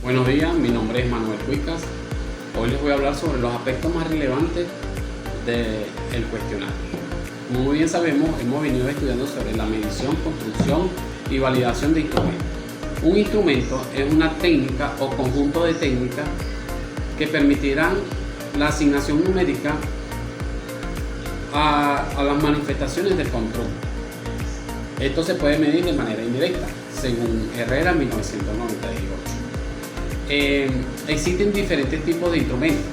Buenos días, mi nombre es Manuel Cuicas. Hoy les voy a hablar sobre los aspectos más relevantes del cuestionario. Como muy bien sabemos, hemos venido estudiando sobre la medición, construcción y validación de instrumentos. Un instrumento es una técnica o conjunto de técnicas que permitirán la asignación numérica a las manifestaciones del control. Esto se puede medir de manera indirecta, según Herrera 1998. Existen diferentes tipos de instrumentos.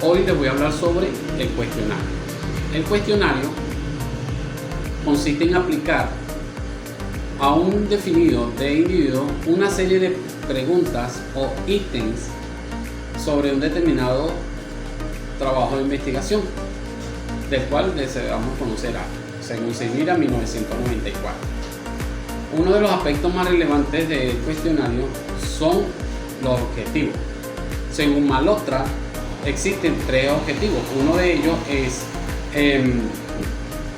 Hoy les voy a hablar sobre el cuestionario. El cuestionario consiste en aplicar a un definido de individuo una serie de preguntas o ítems sobre un determinado trabajo de investigación, del cual deseamos conocer algo, según Herrera 1994. Uno de los aspectos más relevantes del cuestionario son los objetivos. Según Malhotra, existen tres objetivos. Uno de ellos es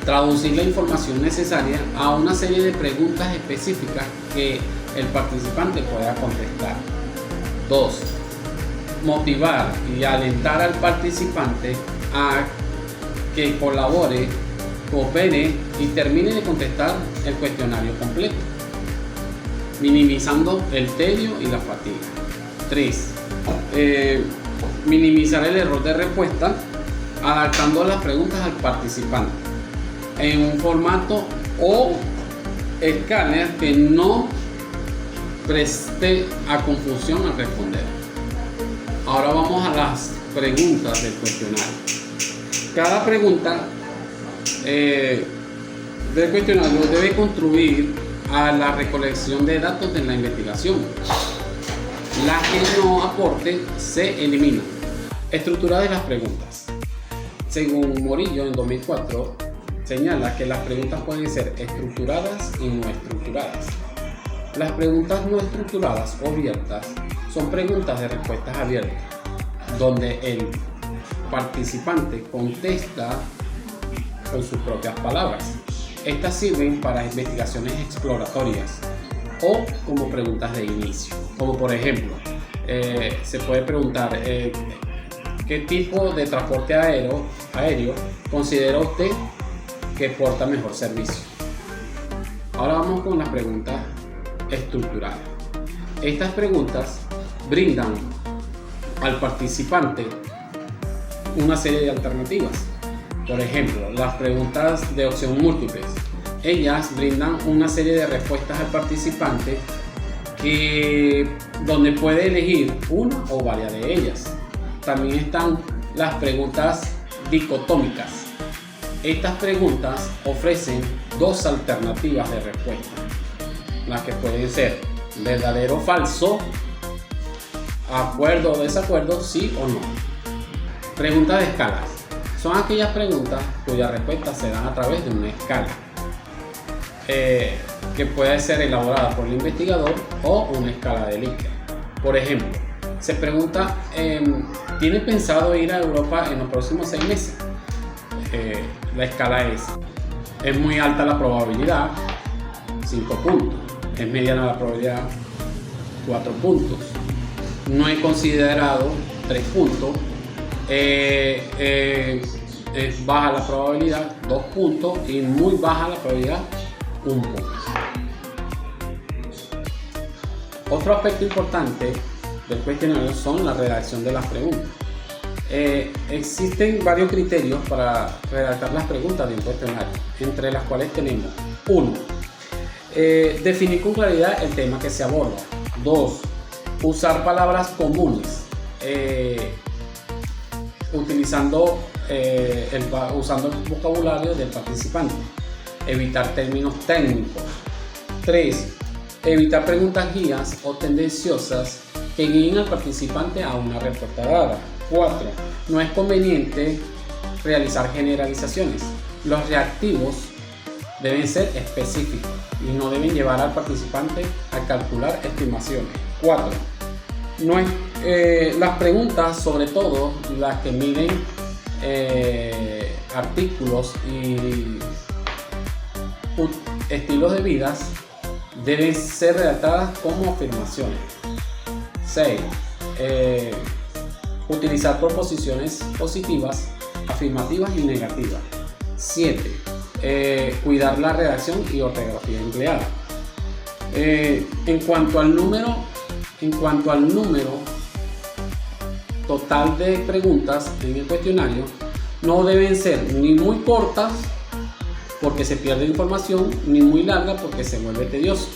traducir la información necesaria a una serie de preguntas específicas que el participante pueda contestar. 2. Motivar y alentar al participante a que colabore, coopere y termine de contestar el cuestionario completo, minimizando el tedio y la fatiga. 3. Minimizar el error de respuesta, adaptando las preguntas al participante en un formato o escáner que no preste a confusión al responder. Ahora vamos a las preguntas del cuestionario. Cada pregunta del cuestionario debe contribuir a la recolección de datos de la investigación. Las que no aporten se eliminan. Estructura de las preguntas. Según Morillo en 2004, señala que las preguntas pueden ser estructuradas y no estructuradas. Las preguntas no estructuradas o abiertas son preguntas de respuestas abiertas, donde el participante contesta con sus propias palabras. Estas sirven para investigaciones exploratorias o como preguntas de inicio. Como por ejemplo, se puede preguntar ¿qué tipo de transporte aéreo considera usted que porta mejor servicio? Ahora vamos con las preguntas estructuradas. Estas preguntas brindan al participante una serie de alternativas. Por ejemplo, las preguntas de opción múltiples. Ellas brindan una serie de respuestas al participante donde puede elegir una o varias de ellas. También están las preguntas dicotómicas. Estas preguntas ofrecen dos alternativas de respuesta, las que pueden ser verdadero o falso, acuerdo o desacuerdo, sí o no. Preguntas de escalas. Son aquellas preguntas cuyas respuestas se dan a través de una escala que puede ser elaborada por el investigador o una escala de Likert. Por ejemplo, se pregunta, ¿tiene pensado ir a Europa en los próximos 6 meses? La escala es muy alta la probabilidad, 5 puntos. Es mediana la probabilidad, 4 puntos. No he considerado, 3 puntos. Es baja la probabilidad, 2 puntos, y muy baja la probabilidad, 1 punto. Otro aspecto importante del cuestionario son la redacción de las preguntas. Existen varios criterios para redactar las preguntas de un cuestionario, entre las cuales tenemos: 1. Definir con claridad el tema que se aborda. 2. Usar palabras comunes, usando el vocabulario del participante. Evitar términos técnicos. 3. Evitar preguntas guías o tendenciosas que guíen al participante a una respuesta dada. 4. No es conveniente realizar generalizaciones. Los reactivos deben ser específicos y no deben llevar al participante a calcular estimaciones. 4. Las preguntas, sobre todo las que miden artículos y estilos de vidas, deben ser redactadas como afirmaciones. 6. Utilizar proposiciones positivas, afirmativas y negativas. 7. Cuidar la redacción y ortografía empleada. En cuanto al número total de preguntas en el cuestionario, no deben ser ni muy cortas porque se pierde información, ni muy largas porque se vuelve tedioso.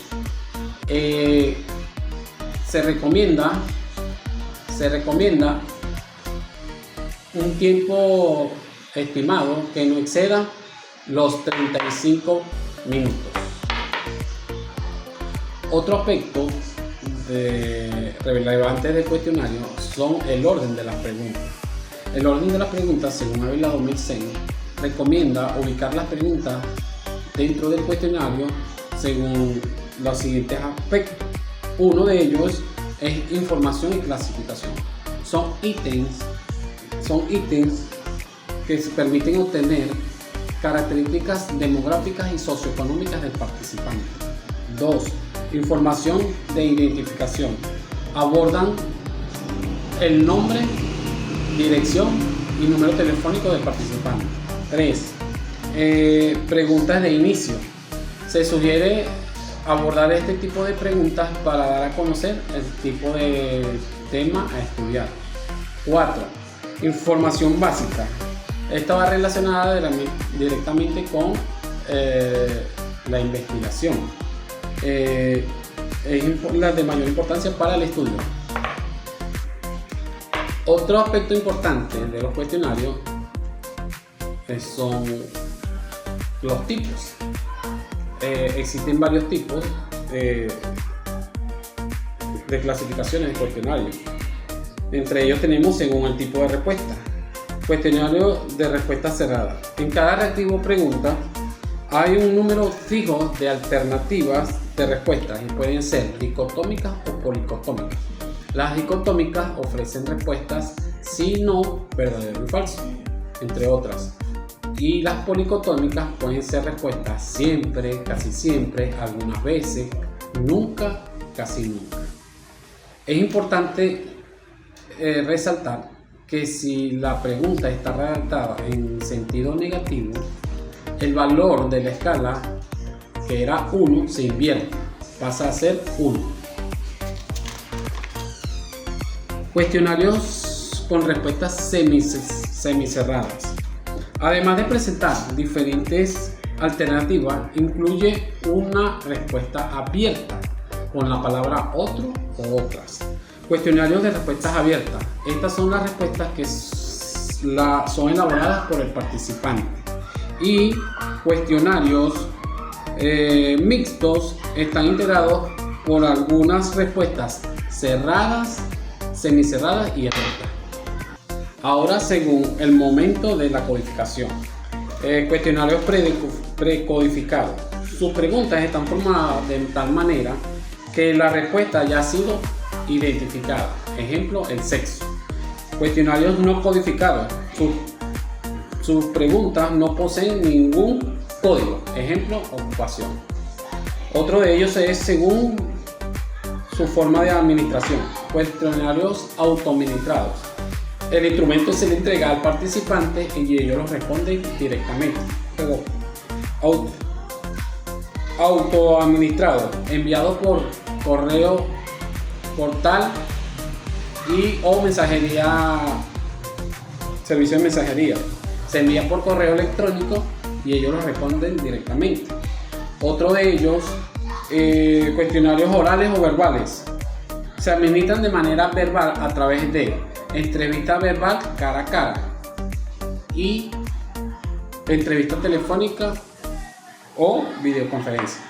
Se recomienda un tiempo estimado que no exceda los 35 minutos. Otro aspecto relevante del cuestionario son el orden de las preguntas. El orden de las preguntas, según Ávila 2006, recomienda ubicar las preguntas dentro del cuestionario según los siguientes aspectos. Uno de ellos es información y clasificación. Son ítems que se permiten obtener características demográficas y socioeconómicas del participante. 2. Información de identificación. Abordan el nombre, dirección y número telefónico del participante. 3. Preguntas de inicio. Se sugiere abordar este tipo de preguntas para dar a conocer el tipo de tema a estudiar. 4. Información básica. Esta va relacionada directamente con la investigación. Es la de mayor importancia para el estudio. Otro aspecto importante de los cuestionarios son los tipos. Existen varios tipos de clasificaciones de cuestionarios. Entre ellos tenemos según el tipo de respuesta. Cuestionario de respuesta cerrada. En cada reactivo pregunta hay un número fijo de alternativas de respuestas y pueden ser dicotómicas o policotómicas. Las dicotómicas ofrecen respuestas sí, no, verdadero y falso, entre otras. Y las policotómicas pueden ser respuestas siempre, casi siempre, algunas veces, nunca, casi nunca. Es importante resaltar que si la pregunta está redactada en sentido negativo, el valor de la escala, que era 1, se invierte, pasa a ser 1. Cuestionarios con respuestas semicerradas. Además de presentar diferentes alternativas, incluye una respuesta abierta con la palabra otro o otras. Cuestionarios de respuestas abiertas. Estas son las respuestas que son elaboradas por el participante. Y cuestionarios mixtos están integrados por algunas respuestas cerradas, semicerradas y abiertas. Ahora, según el momento de la codificación, cuestionarios precodificados. Sus preguntas están formadas de tal manera que la respuesta ya ha sido identificada. Ejemplo, el sexo. Cuestionarios no codificados. Sus preguntas no poseen ningún código. Ejemplo, ocupación. Otro de ellos es según su forma de administración. Cuestionarios autoadministrados. El instrumento se le entrega al participante y ellos lo responden directamente. Luego, autoadministrado, enviado por correo portal y o mensajería, servicio de mensajería. Se envía por correo electrónico y ellos lo responden directamente. Otro de ellos, cuestionarios orales o verbales. Se administran de manera verbal a través de entrevista verbal cara a cara y entrevista telefónica o videoconferencia.